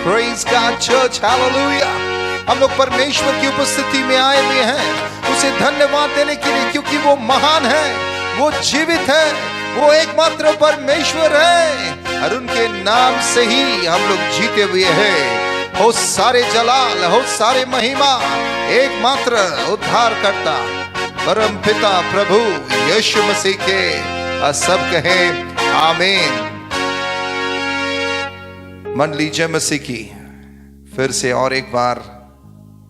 Praise God church, hallelujah. हम लोग परमेश्वर की उपस्थिति में आए हुए हैं उसे धन्यवाद देने के लिए, क्योंकि वो महान है, वो जीवित है, वो एकमात्र परमेश्वर है और उनके नाम से ही हम लोग जीते हुए हैं। हो सारे जलाल, हो सारे महिमा एकमात्र उद्धार करता परम पिता प्रभु यीशु मसीह के। और सब कहें आमीन। मन लीजिए मसीह की, फिर से और एक बार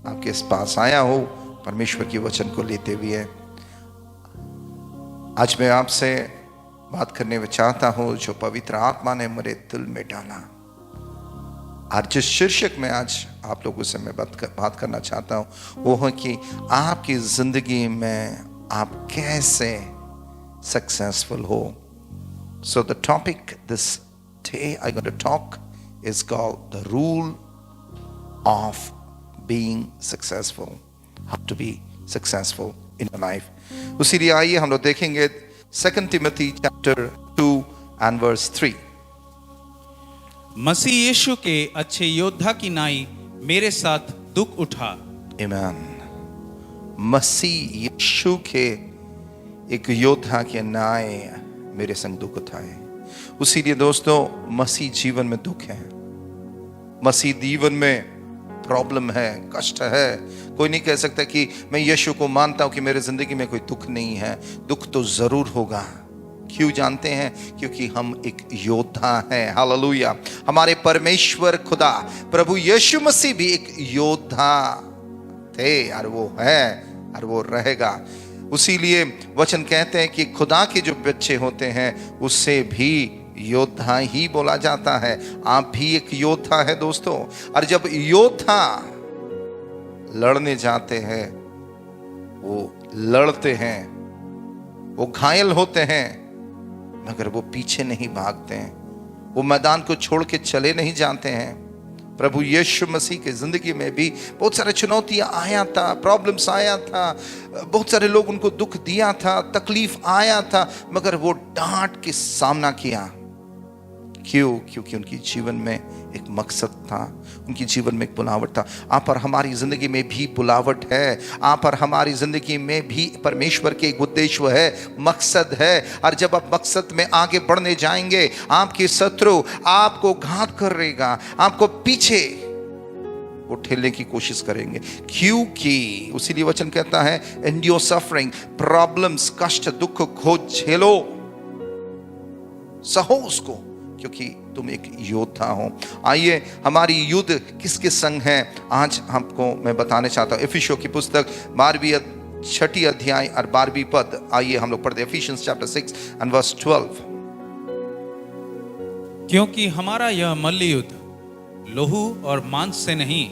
आपके पास आया हूं परमेश्वर की वचन को लेते हुए। आज मैं आपसे बात करने में चाहता हूं जो पवित्र आत्मा ने मेरे दिल में डाला, और जिस शीर्षक में आज आप लोगों से मैं बात करना चाहता हूं वो है कि आपकी जिंदगी में आप कैसे सक्सेसफुल हो। So the topic this day I going to talk is called the rule of being successful, how to be successful in your life। उसीलिए आइए हम लोग देखेंगे 2 Timothy chapter 2 and verse 3। मसीह यीशु के अच्छे योद्धा की नाई मेरे साथ दुख उठा। आमीन। मसीह यीशु के एक योद्धा के नाई मेरे संग दुख उठाए। उसीलिए दोस्तों, मसीह जीवन में दुख है, मसीह जीवन में प्रॉब्लम है, कष्ट है। कोई नहीं कह सकता कि मैं यीशु को मानता हूं कि मेरे जिंदगी में कोई दुख नहीं है। दुख तो जरूर होगा। क्यों जानते हैं? क्योंकि हम एक योद्धा हैं। हालेलुया। हमारे परमेश्वर खुदा प्रभु यीशु मसीह भी एक योद्धा थे, और वो है और वो रहेगा। उसीलिए वचन कहते हैं कि खुदा के जो बच्चे होते हैं उससे भी योद्धा ही बोला जाता है। आप भी एक योद्धा है दोस्तों। और जब योद्धा लड़ने जाते हैं, वो लड़ते हैं, वो घायल होते हैं, मगर वो पीछे नहीं भागते हैं, वो मैदान को छोड़ के चले नहीं जाते हैं। प्रभु यीशु मसीह के जिंदगी में भी बहुत सारे चुनौतियां आया था, प्रॉब्लम्स आया था, बहुत सारे लोग उनको दुख दिया था, तकलीफ आया था, मगर वो डांट के सामना किया। क्यों? क्योंकि उनकी जीवन में एक मकसद था, उनकी जीवन में एक बुलावट था। आप और हमारी जिंदगी में भी बुलावट है, आप और हमारी जिंदगी में भी परमेश्वर के एक उद्देश्य है, मकसद है। और जब आप मकसद में आगे बढ़ने जाएंगे, आपके शत्रु आपको घात करेगा, आपको पीछे वो ठेलने की कोशिश करेंगे। क्योंकि उसीलिए वचन कहता है एंड्योर सफरिंग, प्रॉब्लम्स, कष्ट, दुख को झेलो, सहो उसको, क्योंकि तुम एक योद्धा हो। आइए, हमारी युद्ध किसके संग है आज हमको मैं बताने चाहता हूं। इफिसियों की पुस्तक 6 अध्याय और 12 पद। आइए हम लोग पढ़ते हैं इफिशियंस चैप्टर 6 and verse 12। क्योंकि हमारा यह मल्ल युद्ध लहू और मांस से नहीं,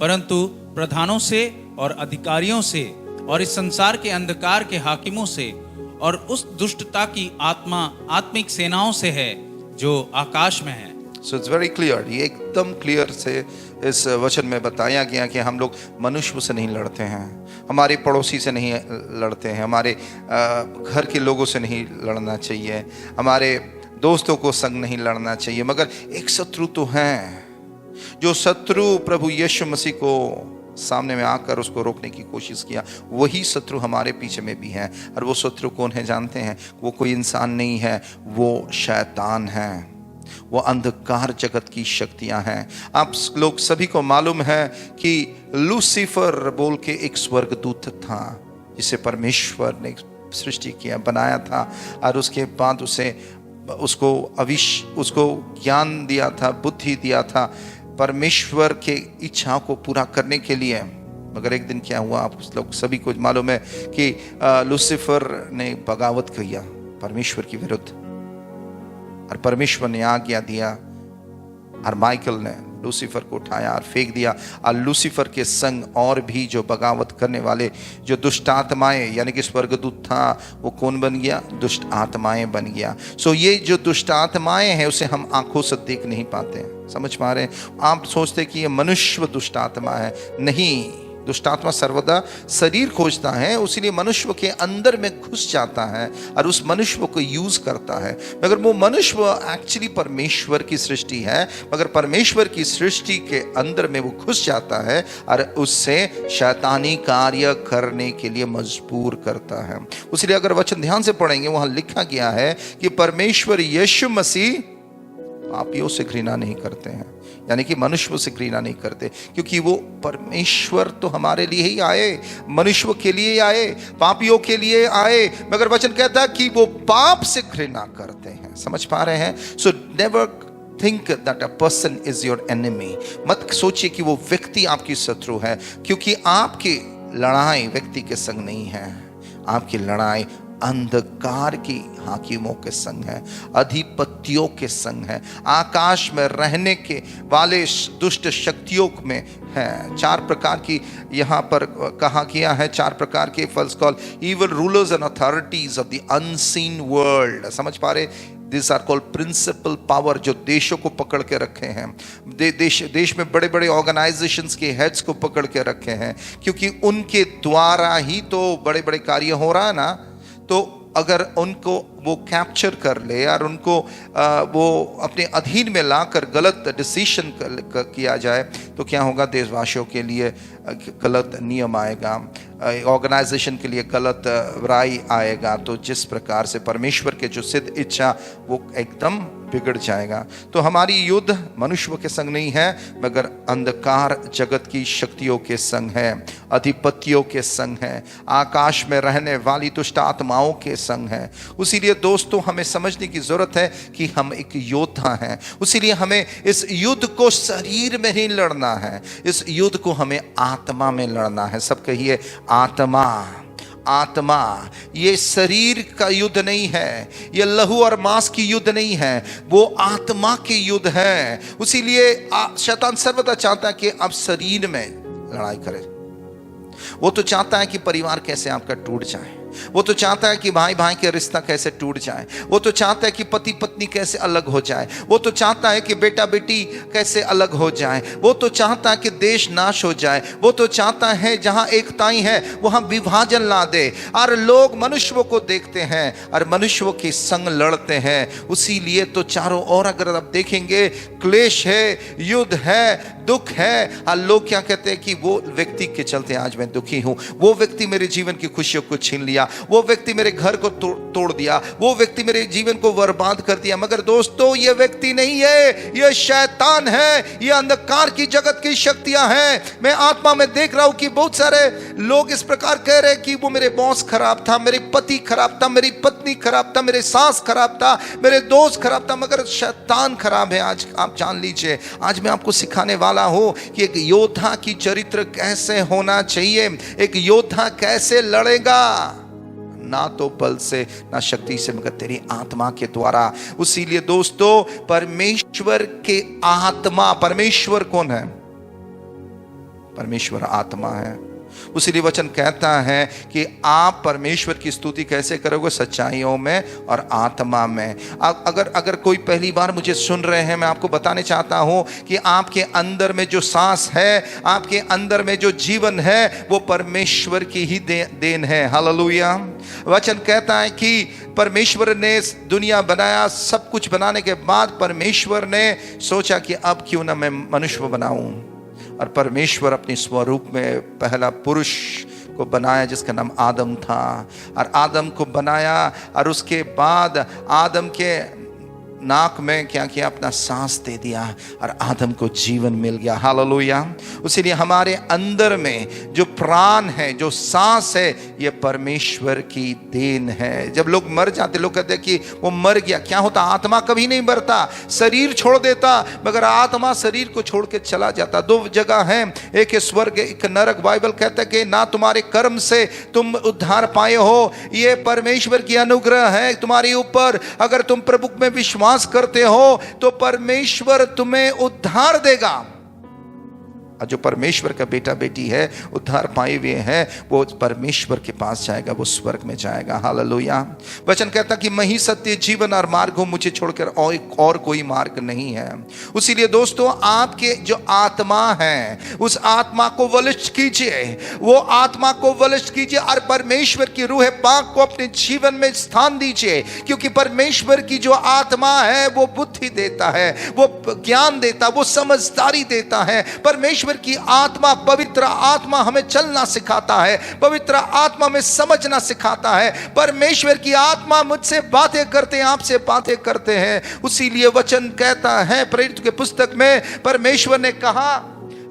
परंतु प्रधानों से और अधिकारियों से और इस संसार के अंधकार के हाकिमों से और उस दुष्टता की आत्मिक सेनाओं से है जो आकाश में है। So it's very clear, ये एकदम क्लियर से इस वचन में बताया गया कि हम लोग मनुष्य से नहीं लड़ते हैं, हमारे पड़ोसी से नहीं लड़ते हैं, हमारे घर के लोगों से नहीं लड़ना चाहिए, हमारे दोस्तों को संग नहीं लड़ना चाहिए, मगर एक शत्रु तो है। जो शत्रु प्रभु यीशु मसीह को सामने में आकर उसको रोकने की कोशिश किया, वही शत्रु हमारे पीछे में भी है। और वो शत्रु कौन है जानते हैं? वो कोई इंसान नहीं है, वो शैतान है, वो अंधकार जगत की शक्तियां हैं। आप लोग सभी को मालूम है कि लूसीफर बोल के एक स्वर्गदूत था, जिसे परमेश्वर ने सृष्टि किया, बनाया था, और उसके बाद उसको ज्ञान दिया था, बुद्धि दिया था परमेश्वर के इच्छाओं को पूरा करने के लिए। मगर एक दिन क्या हुआ, आप लोग सभी को मालूम है कि लूसीफर ने बगावत किया परमेश्वर के विरुद्ध, और परमेश्वर ने आज्ञा दिया, और माइकल ने लूसीफर को उठाया और फेंक दिया। और लूसीफर के संग और भी जो बगावत करने वाले जो दुष्ट आत्माएं, यानी कि स्वर्गदूत था, वो कौन बन गया? दुष्ट आत्माएं बन गया। सो ये जो दुष्ट आत्माएं हैं उसे हम आंखों से देख नहीं पाते हैं। समझ पा रहे हैं? आप सोचते कि ये मनुष्य दुष्ट आत्मा है, नहीं, दुष्ट आत्मा सर्वदा शरीर खोजता है, उसीलिए मनुष्य के अंदर में घुस जाता है और उस मनुष्य को यूज करता है। मगर वो मनुष्य एक्चुअली परमेश्वर की सृष्टि है, मगर परमेश्वर की सृष्टि के अंदर में वो घुस जाता है और उससे शैतानी कार्य करने के लिए मजबूर करता है। इसलिए अगर वचन ध्यान से पढ़ेंगे, वहां लिखा गया है कि परमेश्वर यीशु मसीह पापियों से घृणा नहीं करते हैं, यानी कि मनुष्यों से घृणा नहीं करते, क्योंकि वो परमेश्वर तो हमारे लिए ही आए, मनुष्यों के लिए आए, पापियों के लिए आए, मगर वचन कहता है कि वो पाप से घृणा करते हैं। समझ पा रहे हैं? So never think that a person is your enemy. मत सोचिए कि वो व्यक्ति आपकी शत्रु है, क्योंकि आपकी लड़ाई व्यक्ति के संग नहीं है, आपकी लड़ाई अंधकार की हाकिमों के संग है, अधिपतियों के संग है, आकाश में रहने के वाले दुष्ट शक्तियों में है। 4 प्रकार की यहाँ पर कहा गया है, 4 प्रकार के falls call evil rulers and authorities of the unseen world. समझ पा रहे? This are called principal power, जो देशों को पकड़ के रखे हैं, देश में बड़े बड़े ऑर्गेनाइजेशंस के हेड्स को पकड़ के रखे हैं, क्योंकि उनके द्वारा ही तो बड़े बड़े कार्य हो रहा है ना। तो अगर उनको वो कैप्चर कर ले और उनको वो अपने अधीन में लाकर गलत डिसीजन किया जाए, तो क्या होगा? देशवासियों के लिए गलत नियम आएगा, ऑर्गेनाइजेशन के लिए गलत राय आएगा। तो जिस प्रकार से परमेश्वर के जो सिद्ध इच्छा वो एकदम बिगड़ जाएगा। तो हमारी युद्ध मनुष्य के संग नहीं है, मगर अंधकार जगत की शक्तियों के संग है, अधिपतियों के संग है, आकाश में रहने वाली दुष्ट आत्माओं के संग है। उसीलिए दोस्तों हमें समझने की जरूरत है कि हम एक योद्धा हैं। उसीलिए हमें इस युद्ध को शरीर में नहीं लड़ना है, इस युद्ध को हमें आत्मा में लड़ना है। सब कहिए आत्मा। आत्मा, ये शरीर का युद्ध नहीं है, ये लहू और मांस की युद्ध नहीं है, वो आत्मा की युद्ध है। उसीलिए शैतान सर्वदा चाहता है कि आप शरीर में लड़ाई करें। वो तो चाहता है कि परिवार कैसे आपका टूट जाए, वो तो चाहता है कि भाई भाई के रिश्ता कैसे टूट जाए, वो तो चाहता है कि पति पत्नी कैसे अलग हो जाए, वो तो चाहता है कि बेटा बेटी कैसे अलग हो जाए, वो तो चाहता है कि देश नाश हो जाए, वो तो चाहता है जहां एकताई है वहां विभाजन ला दे। और लोग मनुष्यों को देखते हैं और मनुष्यों के संग लड़ते हैं। उसीलिए तो चारों ओर अगर आप देखेंगे क्लेश है, युद्ध है, दुख है। और लोग क्या कहते हैं कि वो व्यक्ति के चलते आज मैं दुखी हूं, वो व्यक्ति मेरे जीवन की खुशियों को छीन लिया, वो व्यक्ति मेरे घर को तोड़ दिया, वो व्यक्ति मेरे जीवन को बर्बाद कर दिया। मगर दोस्तों ये व्यक्ति नहीं है, ये शैतान है, ये अंधकार की जगत की शक्तियां हैं। मैं आत्मा में देख रहा हूं कि बहुत सारे लोग इस प्रकार कह रहे हैं कि वो मेरे बॉस खराब था, मेरे पति खराब था, मेरी पत्नी खराब था, मेरे सास खराब था, मेरे दोस्त खराब था, मगर शैतान खराब है। आज आप जान लीजिए, आज मैं आपको सिखाने वाला हूं कि एक योद्धा की चरित्र कैसे होना चाहिए, एक योद्धा कैसे लड़ेगा, ना तो बल से ना शक्ति से, मगर तेरी आत्मा के द्वारा। उसीलिए दोस्तों परमेश्वर के आत्मा, परमेश्वर कौन है? परमेश्वर आत्मा है। उसीलिए वचन कहता है कि आप परमेश्वर की स्तुति कैसे करोगे? सच्चाइयों में और आत्मा में। अगर कोई पहली बार मुझे सुन रहे हैं, मैं आपको बताने चाहता हूं कि आपके अंदर में जो सांस है, आपके अंदर में जो जीवन है, वो परमेश्वर की ही देन है। हालेलुया। वचन कहता है कि परमेश्वर ने दुनिया बनाया, सब कुछ बनाने के बाद परमेश्वर ने सोचा कि अब क्यों ना मैं मनुष्य बनाऊं, और परमेश्वर अपने स्वरूप में पहला पुरुष को बनाया जिसका नाम आदम था, और आदम को बनाया और उसके बाद आदम के नाक में क्या किया? अपना सांस दे दिया और आदम को जीवन मिल गया। हालेलुया। उसीलिए हमारे अंदर में जो प्राण है, जो सांस है, ये परमेश्वर की देन है। जब लोग मर जाते, लोग कहते हैं कि वो मर गया, क्या होता? आत्मा कभी नहीं मरता, शरीर छोड़ देता, मगर आत्मा शरीर को छोड़ के चला जाता। 2 जगह है, एक स्वर्ग एक नरक। बाइबल कहता है कि ना तुम्हारे कर्म से तुम उद्धार पाए हो, ये परमेश्वर की अनुग्रह है तुम्हारे ऊपर। अगर तुम प्रभु में विश्वास करते हो तो परमेश्वर तुम्हें उद्धार देगा। और जो परमेश्वर का बेटा बेटी है, उद्धार पाए हुए हैं, वो परमेश्वर के पास जाएगा, वो स्वर्ग में जाएगा। हालेलुया। वचन कहता कि मैं ही सत्य जीवन और मार्ग हूं, मुझे छोड़कर और कोई मार्ग नहीं है। उसीलिए दोस्तों, आपके जो आत्मा है उस आत्मा को बलिष्ठ कीजिए, वो आत्मा को बलिष्ठ कीजिए और परमेश्वर की रूह पाक को अपने जीवन में स्थान दीजिए, क्योंकि परमेश्वर की जो आत्मा है वो बुद्धि देता है, वो ज्ञान देता, वो समझदारी देता है। परमेश्वर की आत्मा, पवित्र आत्मा हमें चलना सिखाता है, पवित्र आत्मा में समझना सिखाता है। परमेश्वर की आत्मा मुझसे बातें करते हैं, आपसे बातें करते हैं। उसीलिए वचन कहता है प्रेरित के पुस्तक में, परमेश्वर ने कहा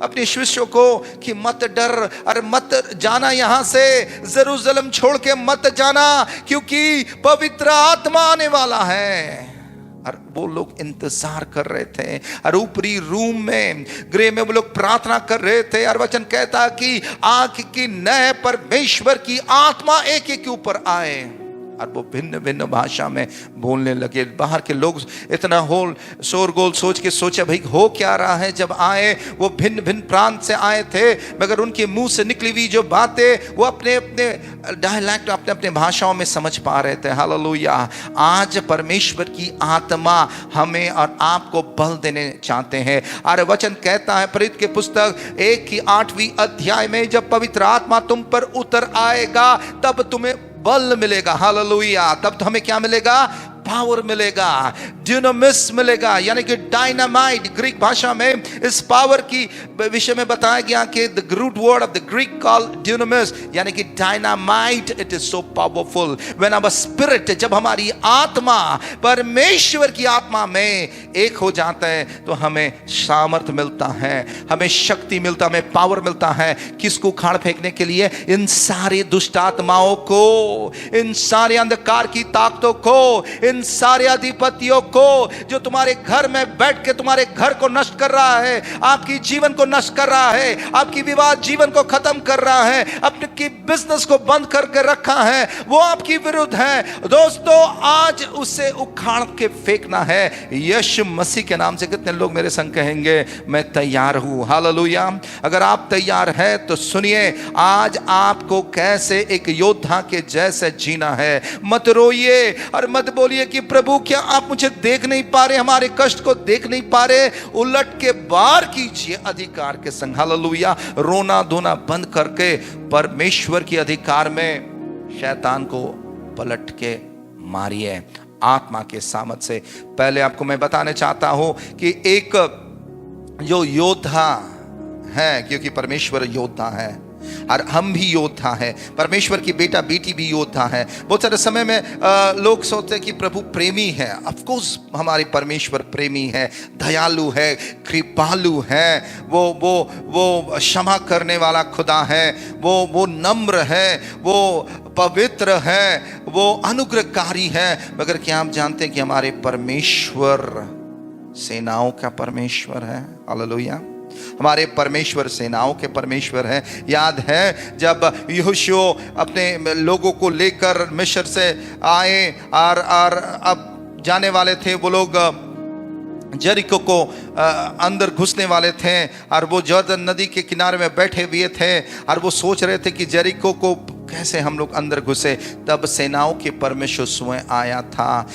अपने शिष्यों को कि मत डर और मत जाना, यहां से यरूशलेम छोड़ के मत जाना, क्योंकि पवित्र आत्मा आने वाला है। और वो लोग इंतजार कर रहे थे, और ऊपरी रूम में, गृह में वो लोग प्रार्थना कर रहे थे। और वचन कहता कि आग की नए परमेश्वर की आत्मा एक एक के ऊपर आए और वो भिन्न भिन्न भाषा में बोलने लगे। बाहर के लोग इतना होल शोरगोल सोच के सोचा भाई हो क्या रहा है। जब आए वो भिन्न भिन्न प्रांत से आए थे, मगर उनके मुंह से निकली हुई जो बातें वो अपने अपने डायलैक्ट, अपने अपने भाषाओं में समझ पा रहे थे। हालेलुया। आज परमेश्वर की आत्मा हमें और आपको बल देने चाहते हैं। और वचन कहता है प्रेरित के पुस्तक 1 की 8वीं अध्याय में, जब पवित्र आत्मा तुम पर उतर आएगा तब तुम्हें बल मिलेगा। हालेलुया। तब तो हमें क्या मिलेगा? पावर मिलेगा, डिनामिस मिलेगा, यानी कि डायनामाइट। ग्रीक भाषा में इस पावर की विषय में बताया गया कि the root word of the Greek called dunamis, यानी कि dynamite. It is so powerful when our spirit, जब हमारी आत्मा परमेश्वर की आत्मा में एक हो जाता है तो हमें सामर्थ मिलता है, हमें शक्ति मिलता है, हमें पावर मिलता है। किसको उखाड़ फेंकने के लिए? इन सारे दुष्ट आत्माओं को, इन सारे अंधकार की ताकतों को, इन सारे अधिपतियों को जो तुम्हारे घर में बैठ के तुम्हारे घर को नष्ट कर रहा है, आपकी जीवन को नष्ट कर रहा है, आपकी विवाह जीवन को खत्म कर रहा है, अपने बिजनेस को बंद करके रखा है, वो आपकी विरुद्ध है। दोस्तों, आज उसे उखाड़ के फेंकना है। यीशु मसीह के नाम से कितने लोग मेरे संग कहेंगे मैं तैयार हूं? हालेलुया। अगर आप तैयार हैं तो सुनिए, आज आपको कैसे एक योद्धा के जैसे जीना है। मत रोइए और मत बोलिए कि प्रभु क्या आप मुझे देख नहीं पा रहे, हमारे कष्ट को देख नहीं पा रहे। उलट के बार कीजिए अधिकार के संग। हालेलुया। रोना धोना बंद करके परमेश्वर के अधिकार में शैतान को पलट के मारिए आत्मा के सामर्थ से। पहले आपको मैं बताना चाहता हूं कि एक जो योद्धा है, क्योंकि परमेश्वर योद्धा है और हम भी योद्धा है, परमेश्वर की बेटा बेटी भी योद्धा है। बहुत सारे समय में लोग सोचते हैं कि प्रभु प्रेमी है। ऑफ कोर्स हमारे परमेश्वर प्रेमी है, दयालु है, कृपालु है, वो क्षमा करने वाला खुदा है, वो नम्र है, वो पवित्र है, वो अनुग्रहकारी है। मगर क्या आप जानते हैं कि हमारे परमेश्वर सेनाओं का परमेश्वर है? हालेलुया। हमारे परमेश्वर सेनाओं के परमेश्वर है। याद है जब यहोशू अपने लोगों को लेकर मिस्र से आए और अब जाने वाले थे, वो लोग जरीको को अंदर घुसने वाले थे और वो जर्दन नदी के किनारे में बैठे हुए थे और वो सोच रहे थे कि जरीको को कैसे हम लोग अंदर घुसे। तब सेनाओं के परमेश्वर स्वयं आया था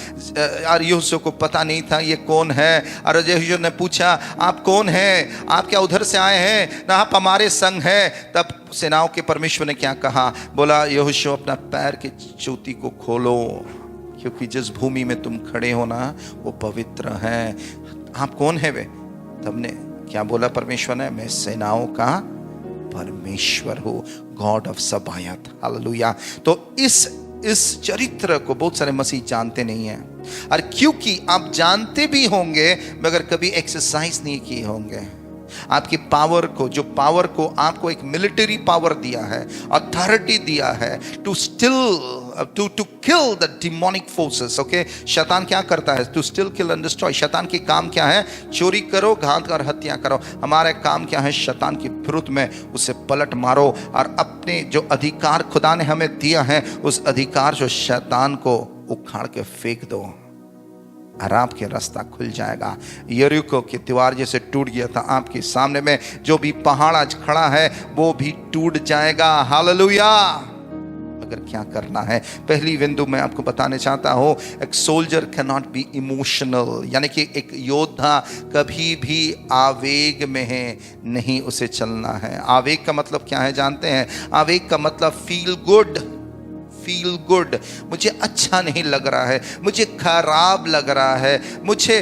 और यहोशू को पता नहीं था ये कौन है। और यहोशू ने पूछा आप कौन हैं, आप क्या उधर से आए हैं? ना, आप हमारे संग हैं। तब सेनाओं के परमेश्वर ने क्या कहा? बोला यहोशू अपना पैर की चोटी को खोलो, क्योंकि जिस भूमि में तुम खड़े हो ना वो पवित्र है। आप कौन है वे? तब ने क्या बोला परमेश्वर ने? मैं सेनाओं का परमेश्वर हूं, गॉड ऑफ सबायत। हालेलुया। तो इस चरित्र को बहुत सारे मसीह जानते नहीं हैं, और क्योंकि आप जानते भी होंगे मगर कभी एक्सरसाइज नहीं किए होंगे। आपकी पावर को, जो पावर को आपको एक मिलिट्री पावर दिया है, अथॉरिटी दिया है to steal to kill the demonic forces. Okay, शैतान क्या करता है? To steal kill and destroy. शैतान की काम क्या है? चोरी करो, घात और हत्या करो। हमारा काम क्या है? शैतान के विरुद्ध में उसे पलट मारो और अपने जो अधिकार खुदा ने हमें दिया है उस अधिकार से शैतान को उखाड़ के फेंक दो। और आपके रास्ता खुल जाएगा। यरीको की दीवार जैसे टूट गया था आपके सामने में, जो भी पहाड़ आज खड़ा है वो भी टूट जाएगा। हालेलुया। अगर क्या करना है, पहली बिंदु मैं आपको बताने चाहता हूं, एक soldier can not be emotional, यानी कि एक योद्धा कभी भी आवेग में है नहीं उसे चलना है। आवेग का मतलब क्या है जानते हैं? आवेग का मतलब फील गुड। फील गुड, मुझे अच्छा नहीं लग रहा है, मुझे खराब लग रहा है, मुझे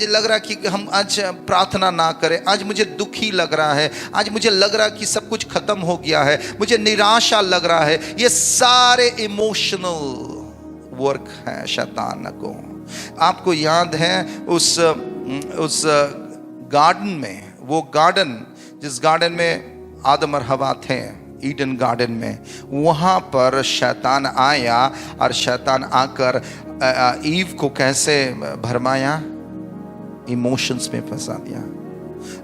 लग रहा कि हम आज प्रार्थना ना करें, आज मुझे दुखी लग रहा है, आज मुझे लग रहा कि सब कुछ खत्म हो गया है, मुझे निराशा लग रहा है। ये सारे इमोशनल वर्क है शैतान को। आपको याद है उस गार्डन में, वो गार्डन जिस गार्डन में आदम और हवा थे, ईडन गार्डन में, वहां पर शैतान आया और शैतान आकर ईव को कैसे भरमाया? इमोशंस में फंसा दिया।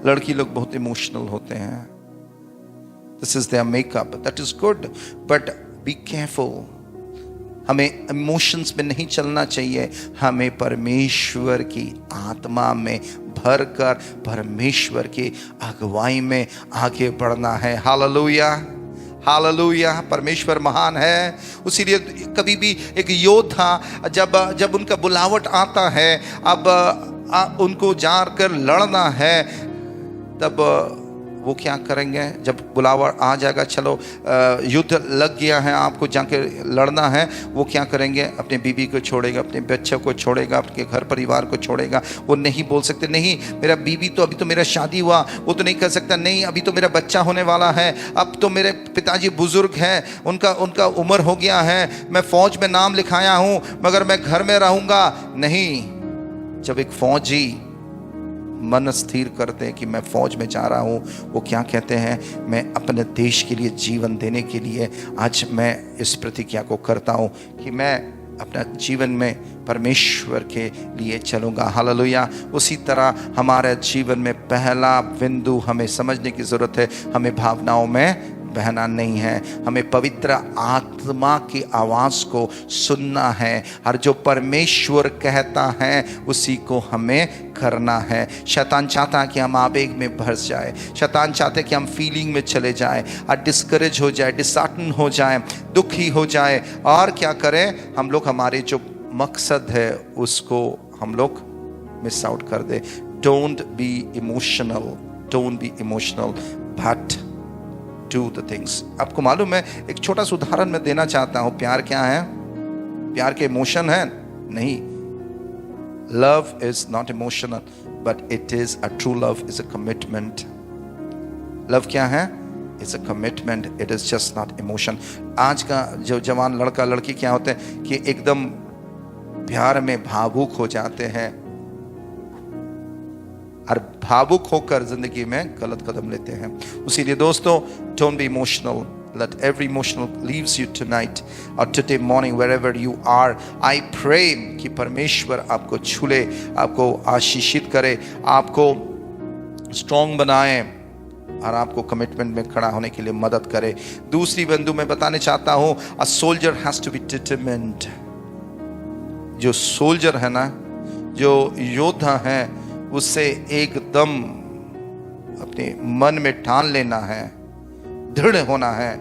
लड़की लोग बहुत इमोशनल होते हैं, this is their makeup, that is good, but be careful. हमें इमोशंस में नहीं चलना चाहिए, हमें परमेश्वर की आत्मा में भरकर परमेश्वर की अगुवाई में आगे बढ़ना है। Hallelujah, hallelujah. परमेश्वर महान है। उसीलिए कभी भी एक योद्धा जब उनका बुलावट आता है, अब उनको जाकर लड़ना है, तब वो क्या करेंगे? जब बुलावा आ जाएगा, चलो युद्ध लग गया है, आपको जाके लड़ना है, वो क्या करेंगे? अपने बीबी को छोड़ेगा, अपने बच्चों को छोड़ेगा, अपने घर परिवार को छोड़ेगा। वो नहीं बोल सकते, नहीं मेरा बीबी तो अभी तो मेरा शादी हुआ, वो तो नहीं कर सकता, नहीं अभी तो मेरा बच्चा होने वाला है, अब तो मेरे पिताजी बुजुर्ग हैं, उनका उम्र हो गया है, मैं फौज में नाम लिखाया हूँ मगर मैं घर में रहूँगा। नहीं, जब एक फौजी मन स्थिर करते हैं कि मैं फौज में जा रहा हूँ, वो क्या कहते हैं? मैं अपने देश के लिए जीवन देने के लिए आज मैं इस प्रतिज्ञा को करता हूँ कि मैं अपना जीवन में परमेश्वर के लिए चलूँगा। हालेलुया। उसी तरह हमारे जीवन में पहला बिंदु हमें समझने की ज़रूरत है, हमें भावनाओं में बहना नहीं है, हमें पवित्र आत्मा की आवाज़ को सुनना है, और जो परमेश्वर कहता है उसी को हमें करना है। शैतान चाहता है कि हम आवेग में भर जाए, शैतान चाहते हैं कि हम फीलिंग में चले जाए और डिस्करेज हो जाए, डिसहार्टन हो जाए, दुखी हो जाए, और क्या करें? हम लोग हमारे जो मकसद है उसको हम लोग मिस आउट कर दे। Don't be emotional, don't be emotional, but do the things। आपको मालूम है, एक छोटा सा उदाहरण मैं देना चाहता हूं। प्यार क्या है? प्यार के इमोशन है? नहीं। Love is not emotional, but it is a true love is a commitment। Love क्या है? It's a commitment, it is just not emotion। आज का जो जवान लड़का लड़की क्या होते हैं कि एकदम प्यार में भावुक हो जाते हैं, और भावुक होकर जिंदगी में गलत कदम लेते हैं। उसीलिए दोस्तों, don't be emotional, let every emotional leaves you tonight or today morning wherever you are। I pray कि परमेश्वर आपको छूले, आपको आशीषित करे, आपको स्ट्रॉन्ग बनाए और आपको कमिटमेंट में खड़ा होने के लिए मदद करे। दूसरी बिंदु मैं बताने चाहता हूं, a soldier has to be determined। जो सोल्जर है ना, जो योद्धा है, उससे एकदम अपने मन में ठान लेना है, दृढ़ होना है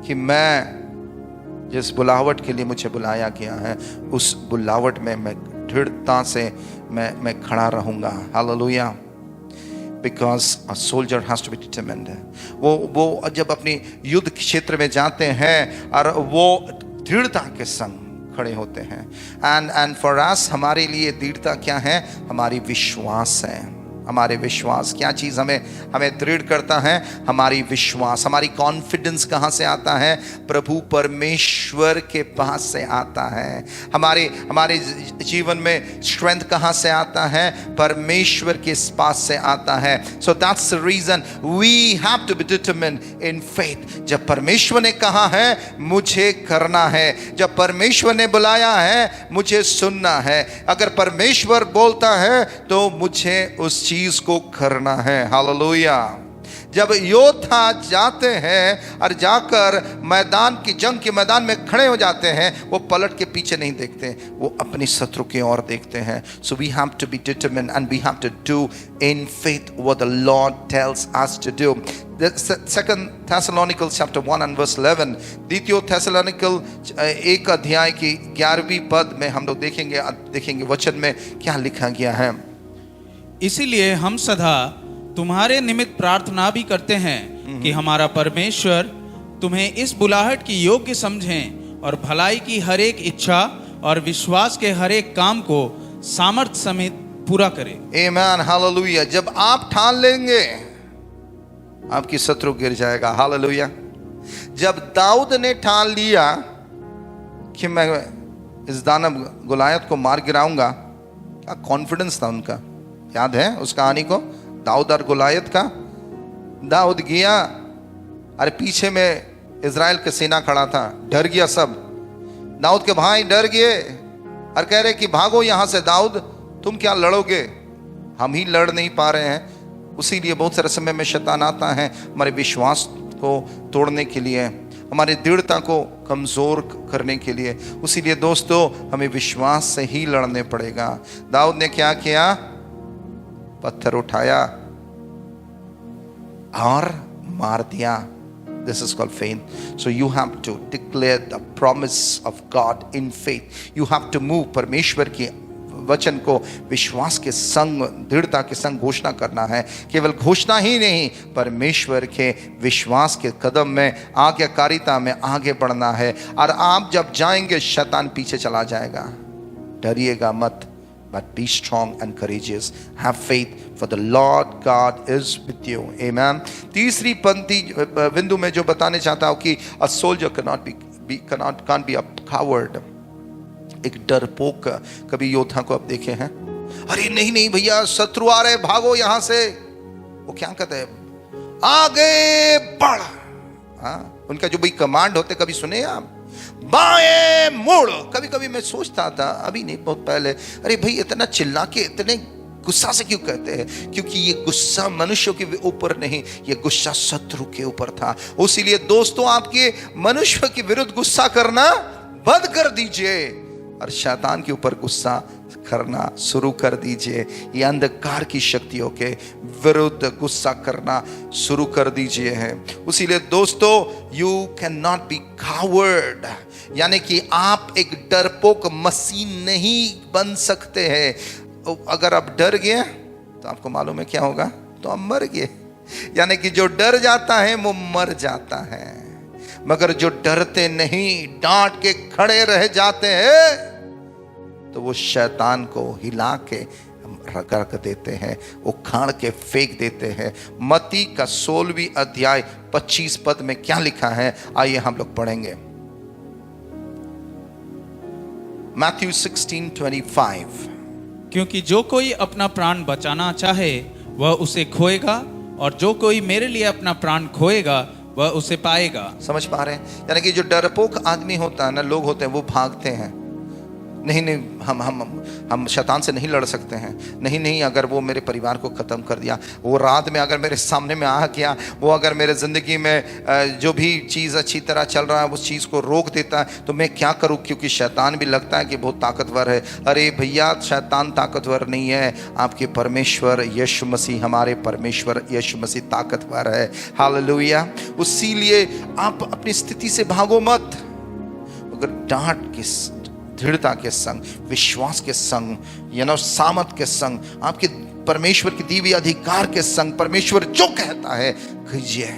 कि मैं जिस बुलावट के लिए मुझे बुलाया गया है, उस बुलावट में मैं दृढ़ता से मैं खड़ा रहूंगा। Hallelujah. Because a soldier has to be determined. वो जब अपनी युद्ध क्षेत्र में जाते हैं और वो दृढ़ता के संग खड़े होते हैं। एंड फॉर अस, हमारे लिए दृढ़ता क्या है? हमारी विश्वास है। हमारे विश्वास क्या चीज़ हमें दृढ़ करता है? हमारी विश्वास। हमारी कॉन्फिडेंस कहाँ से आता है? प्रभु परमेश्वर के पास से आता है। हमारे जीवन में स्ट्रेंथ कहाँ से आता है? परमेश्वर के पास से आता है। So that's the reason we have to be determined in faith. जब परमेश्वर ने कहा है मुझे करना है, जब परमेश्वर ने बुलाया है मुझे सुनना है, अगर परमेश्वर बोलता है तो मुझे उस चीज को करना है। हालेलुया। जब योद्धा जाते हैं और जाकर मैदान की जंग के मैदान में खड़े हो जाते हैं, वो पलट के पीछे नहीं देखते, वो अपनी शत्रु की ओर देखते हैं. So we have to be determined and we have to do in faith what the Lord tells us to do. The Second Thessalonians chapter 1 and verse 11. द्वितीय थेसलोनिकल 1 अध्याय की 11वीं पद में हम लोग देखेंगे वचन में क्या लिखा गया है. इसीलिए हम सदा तुम्हारे निमित्त प्रार्थना भी करते हैं कि हमारा परमेश्वर तुम्हें इस बुलाहट की योग्य समझें और भलाई की हर एक इच्छा और विश्वास के हर एक काम को सामर्थ समेत पूरा करे. आमेन, हालेलुया. जब आप ठान लेंगे, आपकी शत्रु गिर जाएगा. हालेलुया. जब दाऊद ने ठान लिया कि मैं इस दानव गोलायत को मार गिराऊंगा, क्या कॉन्फिडेंस था उनका. याद है उस कहानी को, दाऊद और गोलायत का. दाऊद गया, अरे पीछे में इजराइल का सेना खड़ा था, डर गया सब. दाऊद के भाई डर गए और कह रहे कि भागो यहां से. दाऊद, तुम क्या लड़ोगे, हम ही लड़ नहीं पा रहे हैं. उसीलिए बहुत सारे समय में शैतान आता है हमारे विश्वास को तोड़ने के लिए, हमारी दृढ़ता को कमजोर करने के लिए. उसीलिए दोस्तों हमें विश्वास से ही लड़ने पड़ेगा. दाऊद ने क्या किया, पत्थर उठाया और मार दिया. This is called faith. So you have to declare the promise of God in faith. You have to move. परमेश्वर की वचन को विश्वास के संग, दृढ़ता के संग घोषणा करना है. केवल घोषणा ही नहीं, परमेश्वर के विश्वास के कदम में, आज्ञाकारिता में आगे बढ़ना है. और आप जब जाएंगे शैतान पीछे चला जाएगा. डरिएगा मत, but be strong and courageous. Have faith, for the Lord God is with you. Amen. तीसरी पंक्ति बिंदु में जो बताने चाहता हूं कि a soldier can't be a coward. एक डरपोक कभी योद्धा को आप देखे हैं, अरे नहीं भैया शत्रु आ रहे, भागो यहां से. वो क्या कहते हैं, आगे बढ़. हाँ, उनका जो भी कमांड होते कभी सुने आप, बाएं मुड़. कभी कभी मैं सोचता था, अभी नहीं बहुत पहले, अरे भाई इतना चिल्ला के इतने गुस्सा से क्यों कहते हैं. क्योंकि ये गुस्सा मनुष्यों के ऊपर नहीं, ये गुस्सा शत्रु के ऊपर था. इसीलिए दोस्तों आपके मनुष्य के विरुद्ध गुस्सा करना बंद कर दीजिए और शैतान के ऊपर गुस्सा करना शुरू कर दीजिए. ये अंधकार की शक्तियों के विरुद्ध गुस्सा करना शुरू कर दीजिए है. इसीलिए दोस्तों you can not be coward, यानी कि आप एक डरपोक मसीह नहीं बन सकते हैं. अगर आप डर गए तो आपको मालूम है क्या होगा, तो आप मर गए. यानी कि जो डर जाता है वो मर जाता है, मगर जो डरते नहीं, डांट के खड़े रह जाते हैं, तो वो शैतान को हिला के रगड़ देते हैं, उखाड़ के फेंक देते हैं. मत्ती का 16वीं अध्याय 25 पद में क्या लिखा है, आइए हम लोग पढ़ेंगे. Matthew 16:25. क्योंकि जो कोई अपना प्राण बचाना चाहे वह उसे खोएगा, और जो कोई मेरे लिए अपना प्राण खोएगा वह उसे पाएगा. समझ पा रहे हैं? यानी कि जो डरपोक आदमी होता है ना, लोग होते हैं, वो भागते हैं. नहीं हम शैतान से नहीं लड़ सकते हैं. नहीं अगर वो मेरे परिवार को ख़त्म कर दिया, वो रात में अगर मेरे सामने में आ गया, वो अगर मेरे ज़िंदगी में जो भी चीज़ अच्छी तरह चल रहा है उस चीज़ को रोक देता है, तो मैं क्या करूं. क्योंकि शैतान भी लगता है कि बहुत ताकतवर है. अरे भैया, शैतान ताकतवर नहीं है, आपके परमेश्वर यीशु मसीह, हमारे परमेश्वर यीशु मसीह ताकतवर है. हालेलुया. इसीलिए आप अपनी स्थिति से भागो मत. अगर डांट के दृढ़ता के संग, विश्वास के संग, सामर्थ के संग, आपके परमेश्वर की दी हुई अधिकार के संग, परमेश्वर जो कहता है कीजिए.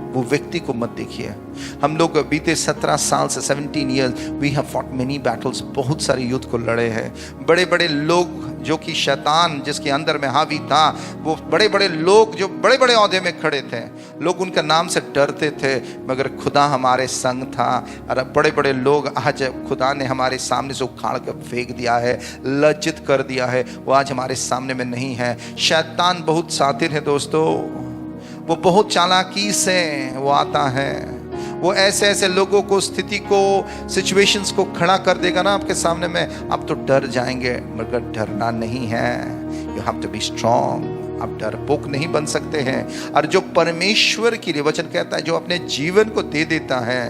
वो व्यक्ति को मत देखिए. हम लोग बीते 17 साल से 17 years we have fought many battles, बहुत सारे युद्ध को लड़े हैं. बड़े बड़े लोग जो कि शैतान जिसके अंदर में हावी था, वो बड़े बड़े लोग जो बड़े बड़े ओहदे में खड़े थे, लोग उनका नाम से डरते थे, मगर खुदा हमारे संग था. और बड़े बड़े लोग आज खुदा ने हमारे सामने से उखाड़ कर फेंक दिया है, लज्जित कर दिया है, वो आज हमारे सामने में नहीं है. शैतान बहुत शातिर है दोस्तों, वो बहुत चालाकी से वो आता है. वो ऐसे लोगों को, स्थिति को, सिचुएशंस को खड़ा कर देगा ना आपके सामने में, आप तो डर जाएंगे, मगर डरना नहीं है. You have to be strong. आप डरपोक नहीं बन सकते हैं। और जो परमेश्वर के लिए, वचन कहता है, जो अपने जीवन को दे देता है,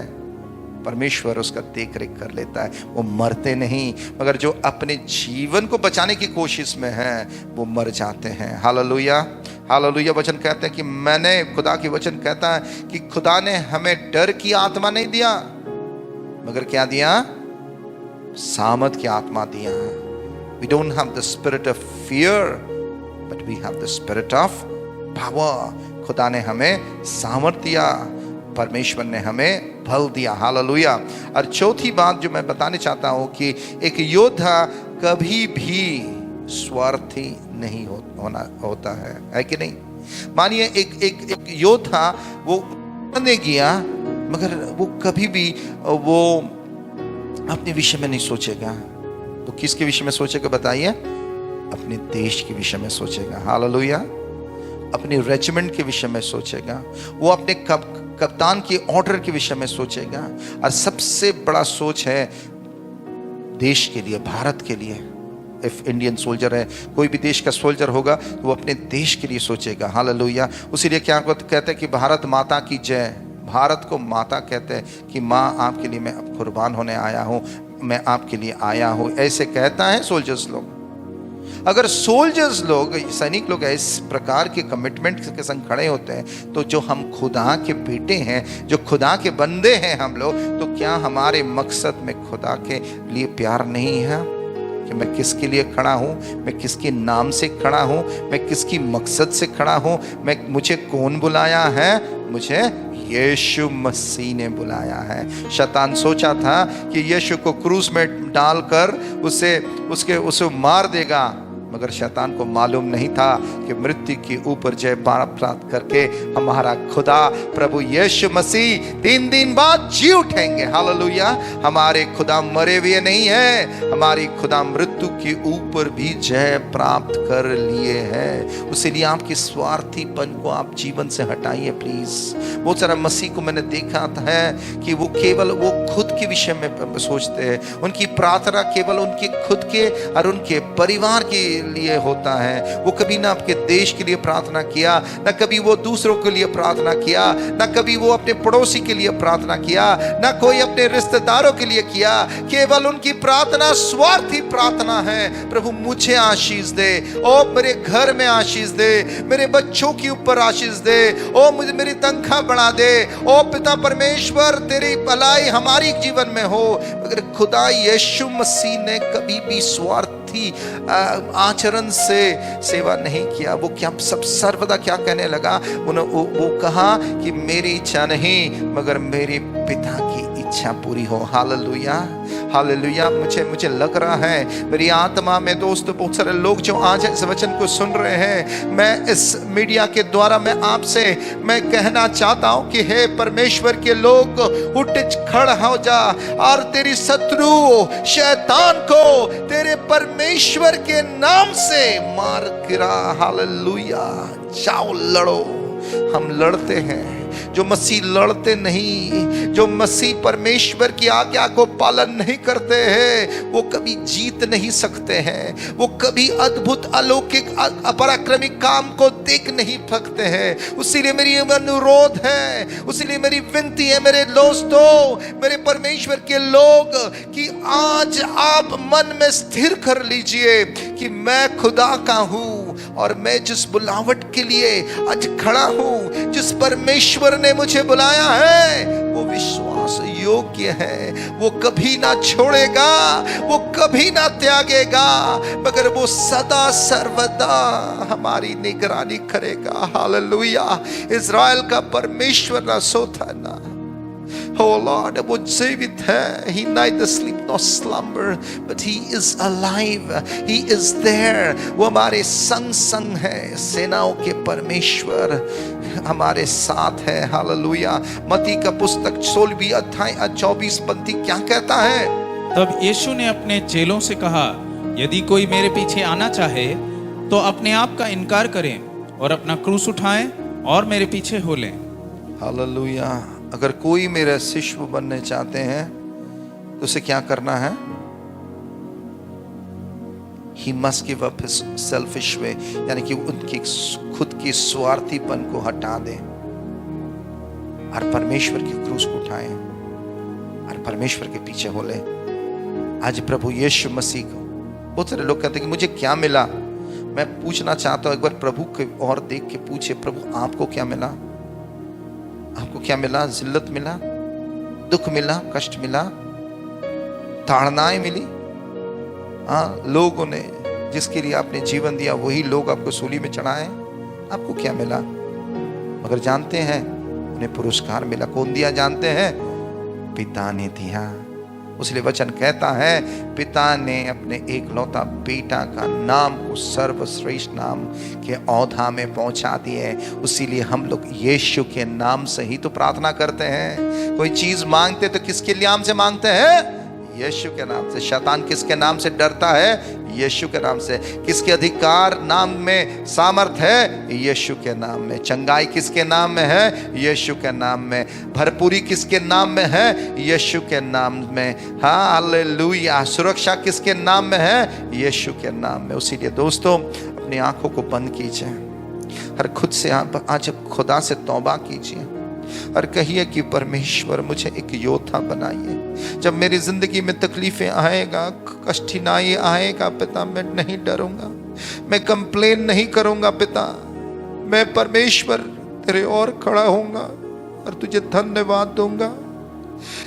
परमेश्वर उसका देख रेख कर लेता है। वो मरते नहीं, मगर जो अपने जीवन को बचाने की कोशिश में है वो मर जाते हैं। Hallelujah, hallelujah. वचन कहते हैं कि मैंने, खुदा की वचन कहता है कि खुदा ने हमें डर की आत्मा नहीं दिया, मगर क्या दिया? सामर्थ की आत्मा दिया। We don't have the spirit of fear, but we have the spirit of power. खुदा ने हमें सामर्थ दिया, परमेश्वर ने हमें बल दिया। हालेलुया। और चौथी बात जो मैं बताने चाहता हूं कि एक योद्धा कभी भी स्वार्थी नहीं होता है कि नहीं? मानिए एक योद्धा वो करने गया, मगर वो कभी भी वो अपने विषय में नहीं सोचेगा। तो किसके विषय में सोचेगा बताइए? अपने देश के विषय में सोचेगा। हालेलुया। अपने रेजिमेंट के विषय में सोचेगा, वो अपने कप्तान के ऑर्डर के विषय में सोचेगा। और सबसे बड़ा सोच है देश के लिए, भारत के लिए। इफ इंडियन सोल्जर है, कोई भी देश का सोल्जर होगा तो वो अपने देश के लिए सोचेगा। हालेलुया। उसीलिए क्या कहते हैं कि भारत माता की जय। भारत को माता कहते हैं कि माँ, आपके लिए मैं अब कुर्बान होने आया हूँ, मैं आपके लिए आया हूँ, ऐसे कहता है सोल्जर्स लोग। अगर सोल्जर्स लोग, सैनिक लोग इस प्रकार के कमिटमेंट के संग खड़े होते हैं, तो जो हम खुदा के बेटे हैं, जो खुदा के बंदे हैं हम लोग, तो क्या हमारे मकसद में खुदा के लिए प्यार नहीं है कि मैं किसके लिए खड़ा हूँ, मैं किसके नाम से खड़ा हूँ, मैं किसकी मकसद से खड़ा हूँ, मुझे कौन बुलाया है? मुझे यीशु मसीह ने बुलाया है। शैतान सोचा था कि यीशु को क्रूस में डालकर उसे मार देगा, मगर शैतान को मालूम नहीं था कि मृत्यु के ऊपर जय प्राप्त करके हमारा खुदा प्रभु यीशु मसीह 3 दिन बाद जी उठेंगे। हालेलुया। हमारे खुदा मरे हुए नहीं है, हमारी खुदा मृत्यु के ऊपर भी जय प्राप्त कर लिए है। उसीलिए आपके स्वार्थीपन को आप जीवन से हटाइए प्लीज। बहुत सारा मसीह को मैंने देखा है कि वो केवल वो खुद के विषय में सोचते हैं। उनकी प्रार्थना केवल उनके खुद के और उनके परिवार के लिए होता है। वो कभी ना आपके देश के लिए प्रार्थना किया, ना कभी वो दूसरों के लिए प्रार्थना किया, ना कभी वो अपने पड़ोसी के लिए प्रार्थना किया, ना कोई अपने रिश्तेदारों के लिए किया। केवल उनकी प्रार्थना स्वार्थी प्रार्थना है। प्रभु मुझे आशीष दे, ओ मेरे घर में आशीष दे, मेरे बच्चों के ऊपर आशीष दे, ओ मुझे मेरी तनख्वाह बढ़ा दे, ओ पिता परमेश्वर तेरी भलाई हमारी जीवन में हो। अगर खुदा यीशु मसीह ने कभी भी स्वार्थी आचरण से सेवा नहीं किया। वो क्या सब सर्वदा क्या कहने लगा? वो कहा कि मेरी इच्छा नहीं मगर मेरे पिता की इच्छा पूरी हो। Hallelujah, hallelujah. मुझे लग रहा है मेरी आत्मा में दोस्तों, बहुत सारे लोग जो आज इस वचन को सुन रहे हैं, मैं इस मीडिया के द्वारा मैं कहना चाहता हूं कि हे परमेश्वर के लोग, उठ खड़ा हो जा और तेरी शत्रु शैतान को तेरे परमेश्वर के नाम से मार गिरा। हालेलुया। जाओ लड़ो। हम लड़ते हैं, जो मसीह लड़ते नहीं, जो मसीह परमेश्वर की आज्ञा को पालन नहीं करते हैं, वो कभी जीत नहीं सकते हैं। वो कभी अद्भुत अलौकिक अपराक्रमी काम को देख नहीं सकते हैं। उसीलिए मेरी अनुरोध है, उसीलिए मेरी विनती है मेरे दोस्तों, मेरे परमेश्वर के लोग, कि आज आप मन में स्थिर कर लीजिए कि मैं खुदा का हूं और मैं जिस बुलावट के लिए आज खड़ा हूं, जिस परमेश्वर ने मुझे बुलाया है, वो विश्वास योग्य है। वो कभी ना छोड़ेगा, वो कभी ना त्यागेगा, मगर वो सदा सर्वदा हमारी निगरानी करेगा। हालेलुया। इज़राइल का परमेश्वर ना सोता ना, Oh Lord, वो जीवित है। He neither sleep nor slumber, but He is alive. He is there. वो हमारे संग है। सेनाओं के परमेश्वर हमारे साथ है। हालेलुया। मत्ती का पुस्तक 16 अध्याय 24 पंक्ति क्या कहता है? तब यीशु ने अपने चेलों से कहा, यदि कोई मेरे पीछे आना चाहे तो अपने आप का इनकार करें और अपना क्रूस उठाएं और मेरे पीछे हो लें। हालेलुया। अगर कोई मेरा शिष्य बनने चाहते हैं तो उसे क्या करना है? He must give up his selfish way, यानी कि उनकी खुद की स्वार्थीपन को हटा दें और परमेश्वर की क्रूस को उठाएं और परमेश्वर के पीछे हो ले। आज प्रभु यीशु मसीह को, बहुत सारे लोग कहते हैं कि मुझे क्या मिला। मैं पूछना चाहता हूं, एक बार प्रभु के और देख के पूछे, प्रभु आपको क्या मिला? आपको क्या मिला? जिल्लत मिला, दुख मिला, कष्ट मिला, ताड़नाएं मिली? हाँ, लोगों ने जिसके लिए आपने जीवन दिया वही लोग आपको सूली में चढ़ाए, आपको क्या मिला? मगर जानते हैं उन्हें पुरस्कार मिला। कौन दिया जानते हैं? पिता ने दिया। उसलिए वचन कहता है पिता ने अपने एकलौता बेटा का नाम को सर्वश्रेष्ठ नाम के औधा में पहुंचा दिए। उसीलिए हम लोग यीशु के नाम से ही तो प्रार्थना करते हैं। कोई चीज मांगते तो किसके नाम से मांगते हैं? यीशु के नाम से। शैतान किसके नाम से डरता है? यीशु के नाम से। किसके अधिकार नाम में सामर्थ है? यीशु के नाम में। चंगाई किसके नाम में है? यीशु के नाम में। भरपूरी किसके नाम में है? यीशु के नाम में। हाँ, हालेलुया। सुरक्षा किसके नाम में है? यीशु के नाम में। उसीलिए दोस्तों अपनी आंखों को बंद कीजिए और खुद से आज खुदा से तौबा कीजिए और कहिए कि परमेश्वर मुझे एक योद्धा बनाइए। जब मेरी जिंदगी में तकलीफें आएगा, कठिनाई आएगा पिता, मैं नहीं डरूंगा, मैं कंप्लेन नहीं करूंगा पिता, मैं परमेश्वर तेरे और खड़ा होऊंगा और तुझे धन्यवाद दूंगा,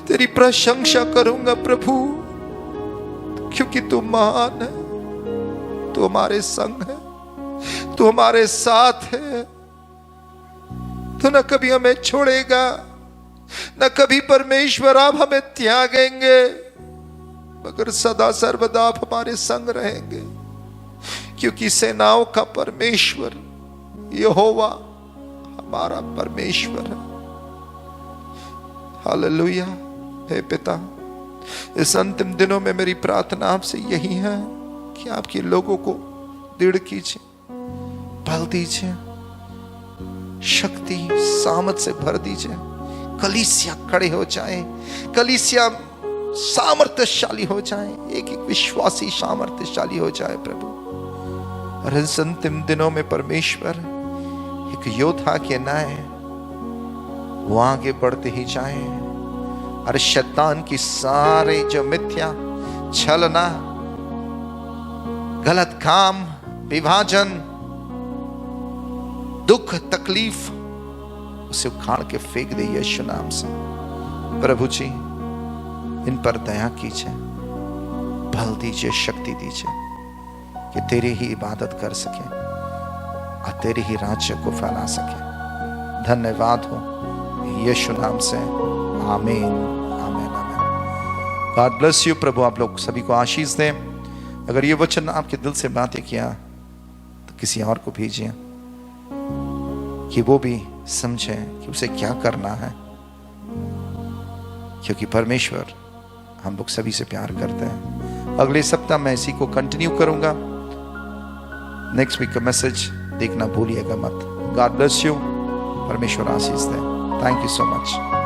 तेरी प्रशंसा करूंगा प्रभु, क्योंकि तू महान है, तू हमारे संग है, तू हमारे साथ है। तो न कभी हमें छोड़ेगा, न कभी परमेश्वर आप हमें त्यागेंगे, मगर सदा सर्वदा आप हमारे संग रहेंगे, क्योंकि सेनाओं का परमेश्वर यहोवा हमारा परमेश्वर है। हालेलुया। हे पिता, इस अंतिम दिनों में मेरी प्रार्थना आपसे यही है कि आपके लोगों को दृढ़ कीजिए, बल दीजिए, शक्ति सामर्थ से भर दीजिए। कलीसिया खड़े हो जाए, कलीसिया सामर्थ्यशाली हो जाए, एक एक विश्वासी सामर्थ्यशाली हो जाए प्रभु। और इस अंतिम दिनों में परमेश्वर एक योद्धा के नाए वो आगे बढ़ते ही जाए और शैतान की सारे जो मिथ्या, छलना, गलत काम, विभाजन, दुख, तकलीफ, उसे उखाड़ के फेंक दे यीशु नाम से। प्रभु जी इन पर दया कीजिए, बल दीजिए, शक्ति दीजिए कि तेरी ही इबादत कर सके और तेरे ही राज्य को फैला सके। धन्यवाद हो यीशु नाम से। आमीन, आमीन, आमीन। God bless you. प्रभु आप लोग सभी को आशीष दें। अगर ये वचन आपके दिल से बातें किया तो किसी और को भेजिए कि वो भी समझे कि उसे क्या करना है, क्योंकि परमेश्वर हम लोग सभी से प्यार करते हैं। अगले सप्ताह मैं इसी को कंटिन्यू करूंगा। नेक्स्ट वीक का मैसेज देखना भूलिएगा मत। God bless you. परमेश्वर आशीष दे। Thank you so much.